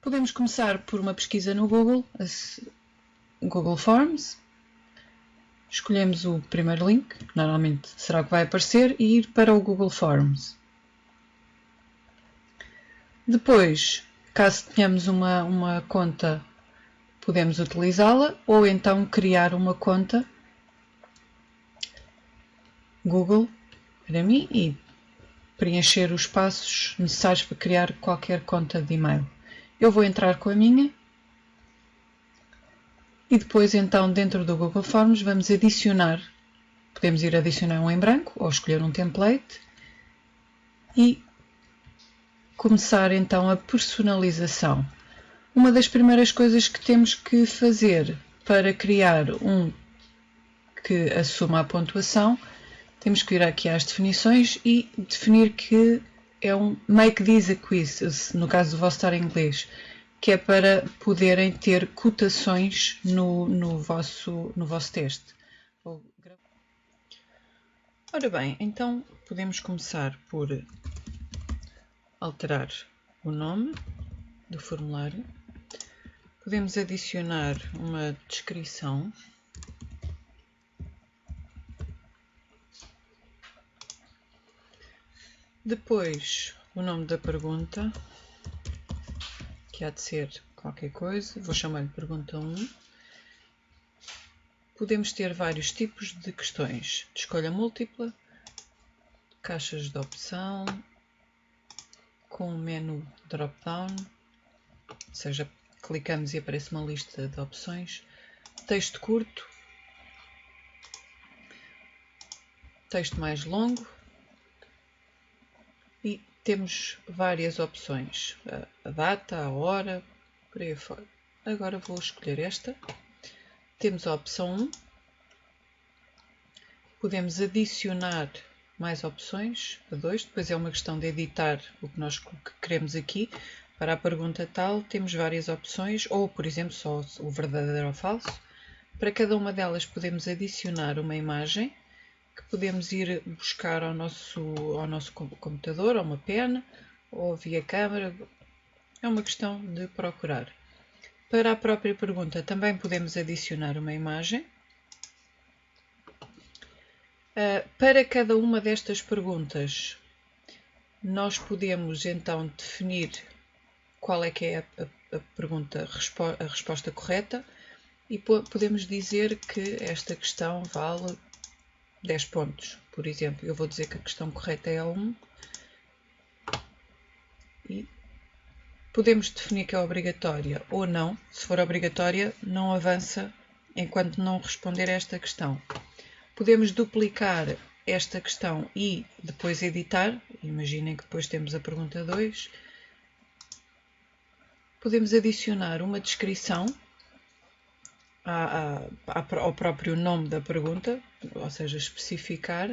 Podemos começar por uma pesquisa no Google, Google Forms. Escolhemos o primeiro link, que normalmente será o que vai aparecer, e ir para o Google Forms. Depois, caso tenhamos uma conta, podemos utilizá-la ou então criar uma conta Google para mim e preencher os passos necessários para criar qualquer conta de e-mail. Eu vou entrar com a minha e depois então dentro do Google Forms vamos adicionar, podemos ir adicionar um em branco ou escolher um template e começar então a personalização. Uma das primeiras coisas que temos que fazer para criar um que assuma a pontuação, temos que ir aqui às definições e definir que é um make this a quiz, no caso do vosso estar em inglês, que é para poderem ter cotações no vosso teste. Ora bem, então podemos começar por alterar o nome do formulário. Podemos adicionar uma descrição. Depois, o nome da pergunta, que há de ser qualquer coisa. Vou chamar-lhe pergunta 1. Podemos ter vários tipos de questões. De escolha múltipla, caixas de opção, com o menu drop-down, ou seja, clicamos e aparece uma lista de opções. Texto curto, texto mais longo e temos várias opções. A data, a hora, por aí fora. Agora vou escolher esta. Temos a opção 1. Podemos adicionar mais opções, a 2. Depois é uma questão de editar o que nós queremos aqui. Para a pergunta tal, temos várias opções, ou, por exemplo, só o verdadeiro ou falso. Para cada uma delas podemos adicionar uma imagem que podemos ir buscar ao nosso computador, ou uma pena, ou via câmara. É uma questão de procurar. Para a própria pergunta também podemos adicionar uma imagem. Para cada uma destas perguntas, nós podemos então definir qual é que é a resposta correta e podemos dizer que esta questão vale 10 pontos. Por exemplo, eu vou dizer que a questão correta é a 1 e podemos definir que é obrigatória ou não. Se for obrigatória, não avança enquanto não responder a esta questão. Podemos duplicar esta questão e depois editar. Imaginem que depois temos a pergunta 2. Podemos adicionar uma descrição ao próprio nome da pergunta, ou seja, especificar.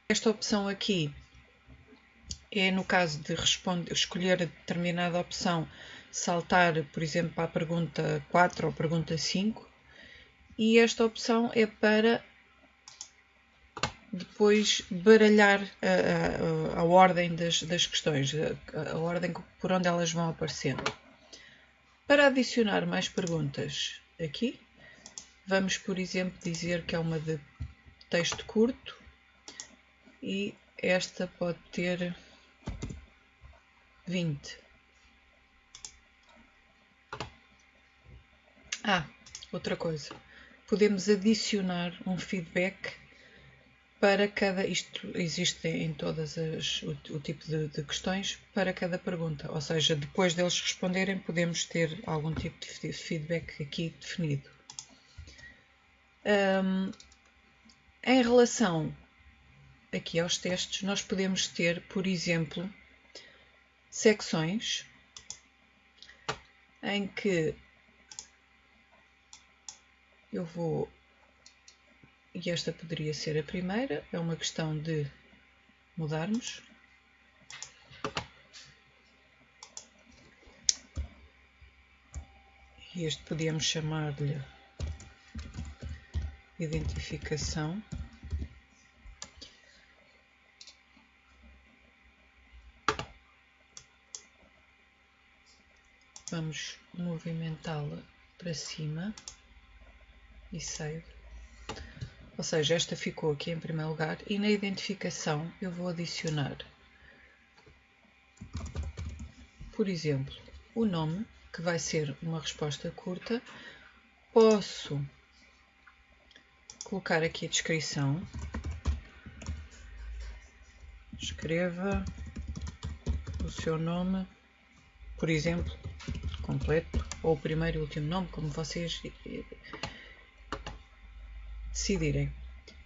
Esta opção aqui é no caso de escolher a determinada opção, saltar, por exemplo, para a pergunta 4 ou pergunta 5. E esta opção é para depois baralhar a ordem das questões, a ordem por onde elas vão aparecendo. Para adicionar mais perguntas aqui, vamos, por exemplo, dizer que é uma de texto curto e esta pode ter 20. Outra coisa. Podemos adicionar um feedback para cada... Isto existe em todas o tipo de questões para cada pergunta. Ou seja, depois deles responderem, podemos ter algum tipo de feedback aqui definido. Em relação aqui aos testes, nós podemos ter, por exemplo, secções em que eu vou, e esta poderia ser a primeira, é uma questão de mudarmos. E este podíamos chamar-lhe identificação. Vamos movimentá-la para cima e save. Ou seja, esta ficou aqui em primeiro lugar e na identificação eu vou adicionar, por exemplo, o nome, que vai ser uma resposta curta. Posso colocar aqui a descrição. Escreva o seu nome, por exemplo, completo, ou o primeiro e último nome, como vocês decidirem.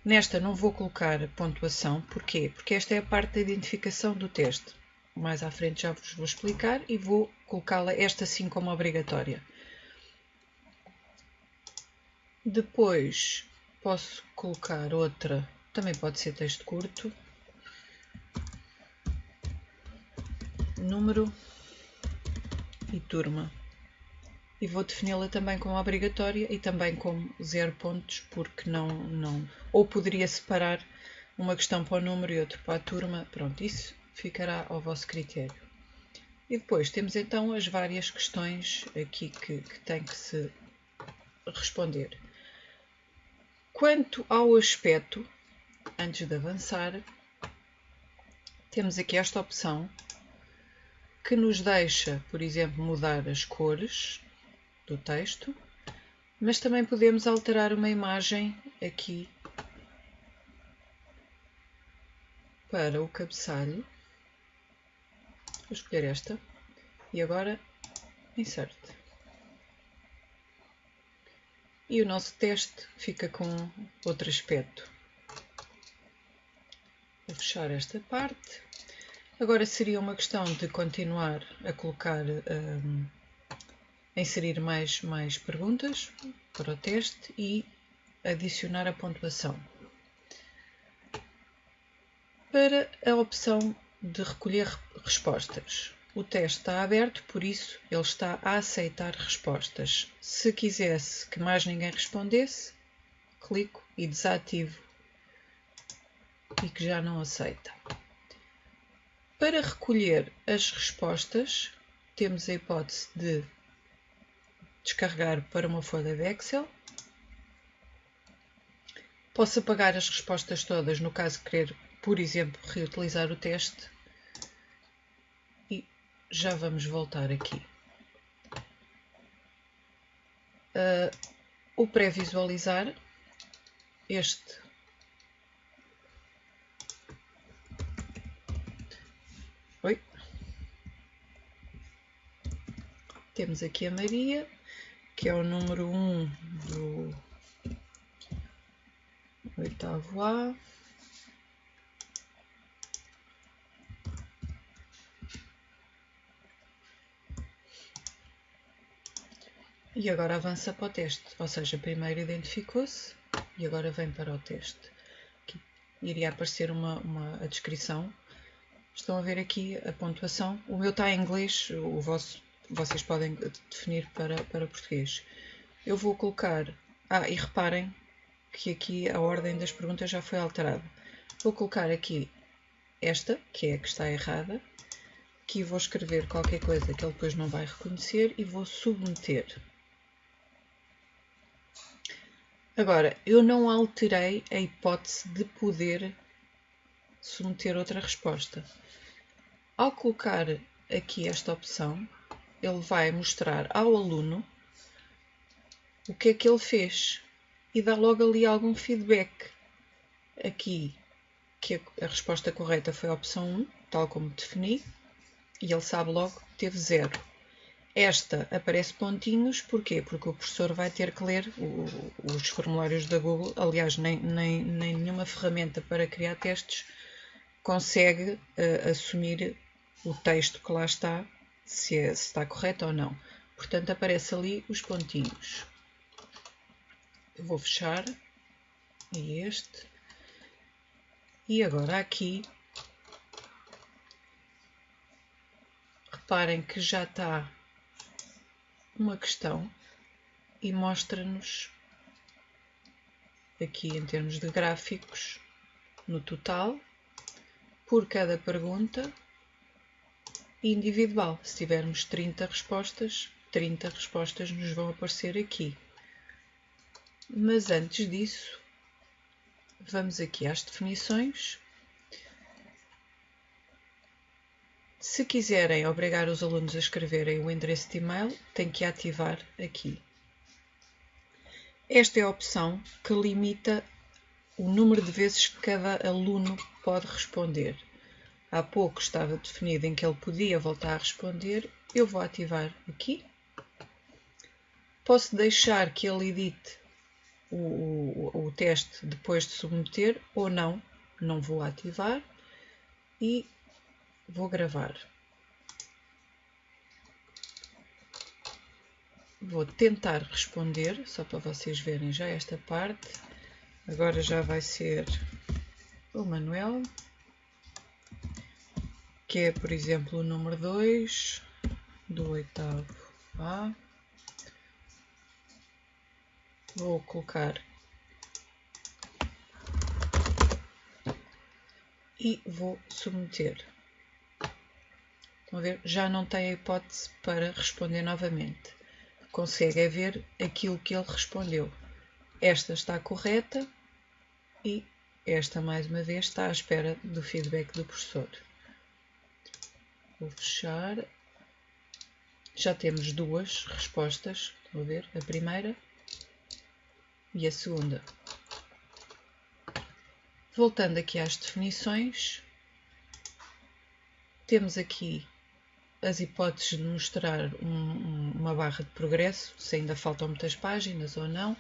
Nesta não vou colocar pontuação, porquê? Porque esta é a parte da identificação do teste. Mais à frente já vos vou explicar e vou colocá-la esta sim como obrigatória. Depois posso colocar outra, também pode ser texto curto, número e turma. E vou defini-la também como obrigatória e também como 0 pontos, porque não. Ou poderia separar uma questão para o número e outra para a turma. Pronto, isso ficará ao vosso critério. E depois temos então as várias questões aqui que tem que se responder. Quanto ao aspecto, antes de avançar, temos aqui esta opção que nos deixa, por exemplo, mudar as cores do texto, mas também podemos alterar uma imagem aqui para o cabeçalho. Vou escolher esta e agora insert. E o nosso teste fica com outro aspecto. Vou fechar esta parte. Agora seria uma questão de continuar a colocar, a inserir mais perguntas para o teste e adicionar a pontuação. Para a opção de recolher respostas, o teste está aberto, por isso ele está a aceitar respostas. Se quisesse que mais ninguém respondesse, clico e desativo e que já não aceita. Para recolher as respostas, temos a hipótese de descarregar para uma folha de Excel. Posso apagar as respostas todas, no caso de querer, por exemplo, reutilizar o teste. E já vamos voltar aqui. O pré-visualizar, este temos aqui a Maria, que é o número 1 do 8º A. E agora avança para o teste, ou seja, primeiro identificou-se e agora vem para o teste. Aqui iria aparecer a descrição. Estão a ver aqui a pontuação. O meu está em inglês, o vosso vocês podem definir para português. Eu vou colocar... e reparem que aqui a ordem das perguntas já foi alterada. Vou colocar aqui esta, que é a que está errada. Aqui vou escrever qualquer coisa que ele depois não vai reconhecer e vou submeter. Agora, eu não alterei a hipótese de poder submeter outra resposta. Ao colocar aqui esta opção, ele vai mostrar ao aluno o que é que ele fez e dá logo ali algum feedback. Aqui, que a resposta correta foi a opção 1, tal como defini, e ele sabe logo que teve 0. Esta aparece pontinhos, porquê? Porque o professor vai ter que ler os formulários da Google. Aliás, nem nenhuma ferramenta para criar testes consegue assumir o texto que lá está, se está correto ou não. Portanto, aparece ali os pontinhos. Eu vou fechar. E este. E agora aqui, reparem que já está uma questão e mostra-nos aqui em termos de gráficos no total, por cada pergunta individual. Se tivermos 30 respostas, 30 respostas nos vão aparecer aqui. Mas antes disso, vamos aqui às definições. Se quiserem obrigar os alunos a escreverem o endereço de e-mail, têm que ativar aqui. Esta é a opção que limita o número de vezes que cada aluno pode responder. Há pouco estava definido em que ele podia voltar a responder. Eu vou ativar aqui. Posso deixar que ele edite o teste depois de submeter ou não. Não vou ativar e vou gravar. Vou tentar responder, só para vocês verem já esta parte. Agora já vai ser o Manuel, que é, por exemplo, o número 2 do 8º A. Vou colocar e vou submeter. Estão a ver? Já não tem a hipótese para responder novamente. Consegue ver aquilo que ele respondeu. Esta está correta e esta, mais uma vez, está à espera do feedback do professor. Vou fechar. Já temos duas respostas. Estão a ver? A primeira e a segunda. Voltando aqui às definições, temos aqui as hipóteses de mostrar uma barra de progresso, se ainda faltam muitas páginas ou não.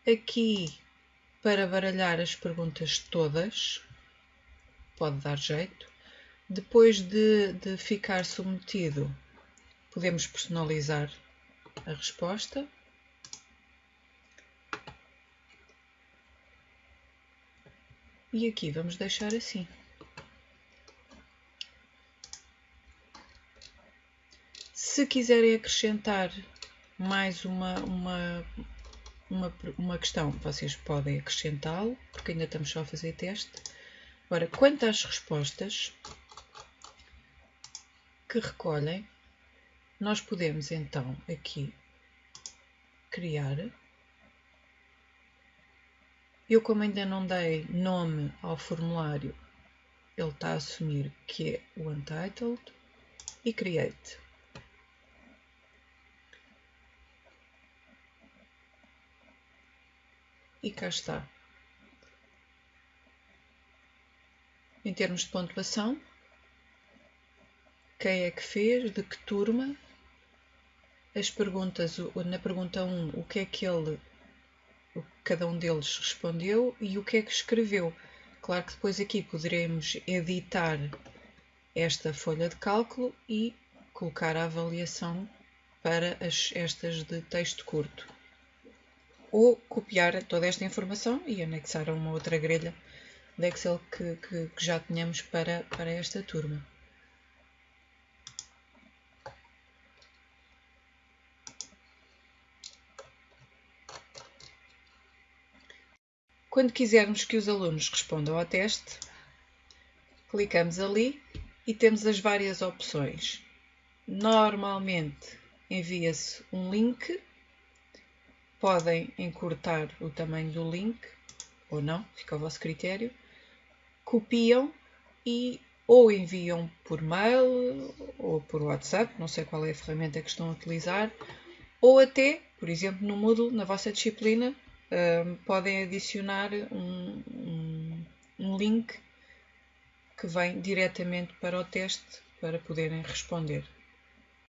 Aqui, para baralhar as perguntas todas, pode dar jeito. Depois de ficar submetido, podemos personalizar a resposta. E aqui vamos deixar assim. Se quiserem acrescentar mais uma questão, vocês podem acrescentá-lo, porque ainda estamos só a fazer teste. Agora, quanto às respostas que recolhem, nós podemos então aqui criar. Eu, como ainda não dei nome ao formulário, ele está a assumir que é o Untitled, e Create. E cá está. Em termos de pontuação, quem é que fez, de que turma, as perguntas, na pergunta 1, o que é que cada um deles respondeu e o que é que escreveu. Claro que depois aqui poderemos editar esta folha de cálculo e colocar a avaliação para estas de texto curto. Ou copiar toda esta informação e anexar a uma outra grelha de Excel que já tínhamos para esta turma. Quando quisermos que os alunos respondam ao teste, clicamos ali e temos as várias opções. Normalmente envia-se um link, podem encurtar o tamanho do link ou não, fica ao vosso critério. Copiam e ou enviam por mail ou por WhatsApp, não sei qual é a ferramenta que estão a utilizar, ou até, por exemplo, no Moodle, na vossa disciplina, podem adicionar um link que vem diretamente para o teste para poderem responder.